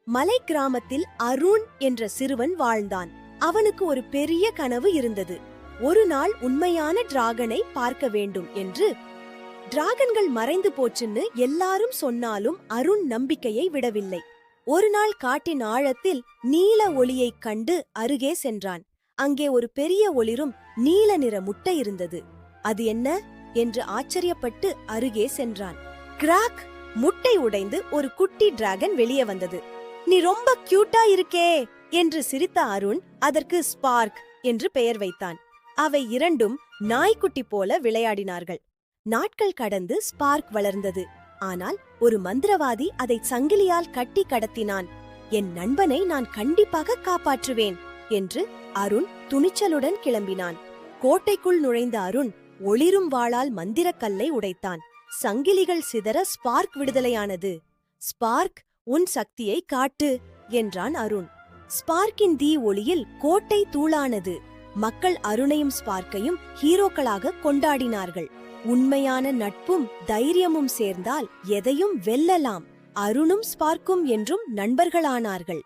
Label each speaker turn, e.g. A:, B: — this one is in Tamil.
A: மலை கிராமத்தில் அருண் என்ற சிறுவன் வாழ்ந்தான். அவனுக்கு ஒரு பெரிய கனவு இருந்தது. ஒரு நாள் உண்மையான டிராகனை பார்க்க வேண்டும் என்று. டிராகன்கள் மறைந்து போச்சுன்னு எல்லாரும் சொன்னாலும் அருண் நம்பிக்கையை விடவில்லை. ஒரு நாள் காட்டின் ஆழத்தில் நீல ஒளியைக் கண்டு அருகே சென்றான். அங்கே ஒரு பெரிய ஒளிரும் நீல நிற முட்டை இருந்தது. அது என்ன என்று ஆச்சரியப்பட்டு அருகே சென்றான். கிராக்! முட்டை உடைந்து ஒரு குட்டி டிராகன் வெளியே வந்தது. நீ ரொம்ப கியூட்டா இருக்கே என்று சிரித்த அருண் அதற்கு ஸ்பார்க் என்று பெயர் வைத்தான். அவை இரண்டும் நாய்க்குட்டி போல விளையாடினார்கள். நாட்கள் கடந்து ஸ்பார்க் வளர்ந்தது. ஆனால் ஒரு மந்திரவாதி அதை சங்கிலியால் கட்டி கடத்தினான். என் நண்பனை நான் கண்டிப்பாக காப்பாற்றுவேன் என்று அருண் துணிச்சலுடன் கிளம்பினான். கோட்டைக்குள் நுழைந்த அருண் ஒளிரும் வாளால் மந்திரக்கல்லை உடைத்தான். சங்கிலிகள் சிதற ஸ்பார்க் விடுதலையானது. ஸ்பார்க், உன் சக்தியை காட்டு என்றான் அருண். ஸ்பார்க்கின் தீ ஒளியில் கோட்டை தூளானது. மக்கள் அருணையும் ஸ்பார்க்கையும் ஹீரோக்களாக கொண்டாடினார்கள். உண்மையான நட்பும் தைரியமும் சேர்ந்தால் எதையும் வெல்லலாம். அருணும் ஸ்பார்க்கும் என்றும் நண்பர்களானார்கள்.